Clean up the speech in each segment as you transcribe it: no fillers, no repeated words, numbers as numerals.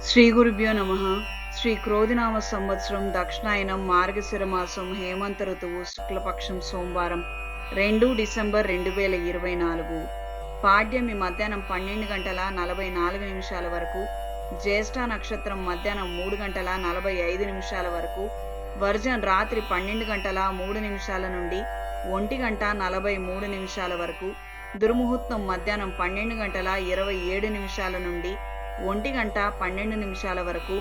శ్రీ గురుభ్యో నమ. శ్రీ క్రోధినామ సంవత్సరం దక్షిణాయనం మార్గశిర మాసం హేమంత ఋతువు శుక్లపక్షం సోమవారం 2 డిసెంబర్ 2024. పాడ్యమి మధ్యాహ్నం 12 గంటల 44 నిమిషాల వరకు, జ్యేష్ఠ నక్షత్రం మధ్యాహ్నం 3 గంటల 45 నిమిషాల వరకు, వర్జన్ రాత్రి 12 గంటల 3 నిమిషాల నుండి 1 గంట 43 నిమిషాల వరకు, దుర్ముహూర్తం మధ్యాహ్నం 12 గంటల 27 నిమిషాల నుండి 1 గంట 12 నిమిషాల వరకు,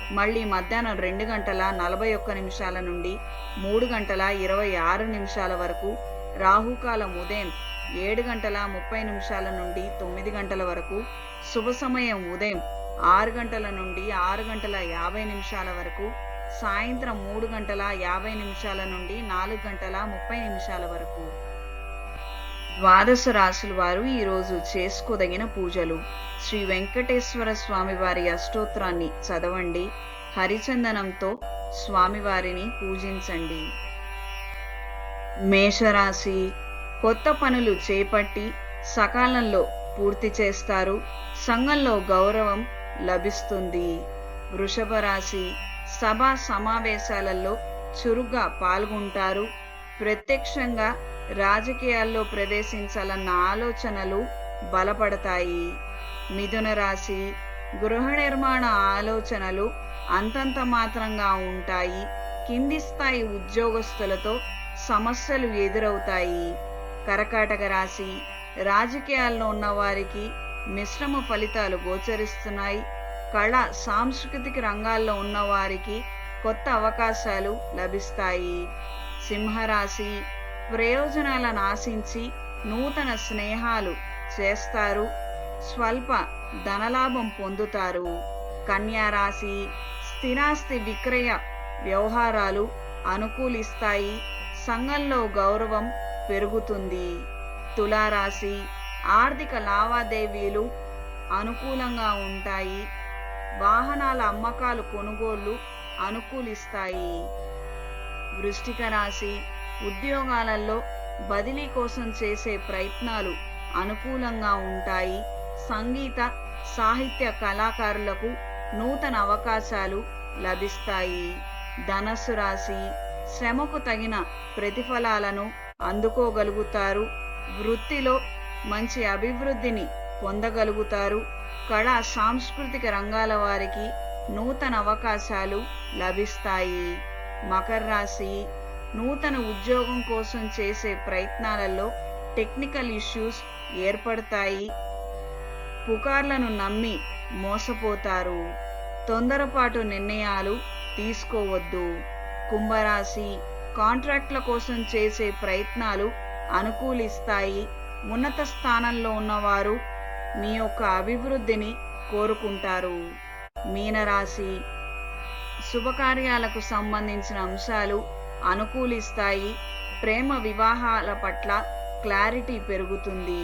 మళ్ళీ మధ్యాహ్నం 2 గంటల 41 నిమిషాల నుండి 3 గంటల 26 నిమిషాల వరకు, రాహుకాలం ఉదయం 7 గంటల 30 నిమిషాల నుండి 9 గంటల వరకు, శుభ సమయం ఉదయం 6 గంటల నుండి 6 గంటల 50 నిమిషాల వరకు, సాయంత్రం 3 గంటల 50 నిమిషాల నుండి 4 గంటల 30 నిమిషాల వరకు. ద్వాదశ రాశుల వారు ఈరోజు చేసుకోదగిన పూజలు: శ్రీ వెంకటేశ్వర స్వామి వారి అష్టోత్తరాన్ని చదవండి. హరిచందనంతో స్వామివారిని పూజించండి. మేషరాశి: కొత్త పనులు చేపట్టి సకాలంలో పూర్తి చేస్తారు. సంఘంలో గౌరవం లభిస్తుంది. వృషభ రాశి: సభా సమావేశాలలో చురుగ్గా పాల్గొంటారు. ప్రత్యక్షంగా రాజకీయాల్లో ప్రవేశించాలన్న ఆలోచనలు బలపడతాయి. మిథున రాశి: గృహ నిర్మాణ ఆలోచనలు అంతంత మాత్రంగా ఉంటాయి. కింది స్థాయి ఉద్యోగస్తులతో సమస్యలు ఎదురవుతాయి. కర్కాటక రాశి: రాజకీయాల్లో ఉన్న వారికి మిశ్రమ ఫలితాలు గోచరిస్తున్నాయి. కళా సాంస్కృతిక రంగాల్లో ఉన్న వారికి కొత్త అవకాశాలు లభిస్తాయి. సింహరాశి: ప్రయోజనాలను ఆశించి నూతన స్నేహాలు చేస్తారు. స్వల్ప ధనలాభం పొందుతారు. కన్యా రాశి: స్థిరాస్తి విక్రయ వ్యవహారాలు అనుకూలిస్తాయి. సంఘంలో గౌరవం పెరుగుతుంది. తులారాశి: ఆర్థిక లావాదేవీలు అనుకూలంగా ఉంటాయి. వాహనాల అమ్మకాలు కొనుగోళ్లు అనుకూలిస్తాయి. వృశ్చిక రాశి: ఉద్యోగాలలో బదిలీ కోసం చేసే ప్రయత్నాలు అనుకూలంగా ఉంటాయి. సంగీత సాహిత్య కళాకారులకు నూతన అవకాశాలు లభిస్తాయి. ధనస్సు రాశి: శ్రమకు తగిన ప్రతిఫలాలను అందుకోగలుగుతారు. వృత్తిలో మంచి అభివృద్ధిని పొందగలుగుతారు. కళా సాంస్కృతిక రంగాల వారికి నూతన అవకాశాలు లభిస్తాయి. మకర రాశి: నూతన ఉద్యోగం కోసం చేసే ప్రయత్నాలలో టెక్నికల్ ఇష్యూస్ ఏర్పడతాయి. పుకార్లను నమ్మి మోసపోతారు. తొందరపాటు నిర్ణయాలు తీసుకోవద్దు. కుంభరాశి: కాంట్రాక్ట్ల కోసం చేసే ప్రయత్నాలు అనుకూలిస్తాయి. ఉన్నత స్థానంలో ఉన్నవారు మీ యొక్క అభివృద్ధిని కోరుకుంటారు. మీనరాశి: శుభకార్యాలకు సంబంధించిన అంశాలు అనుకూలిస్తాయి. ప్రేమ వివాహాల పట్ల క్లారిటీ పెరుగుతుంది.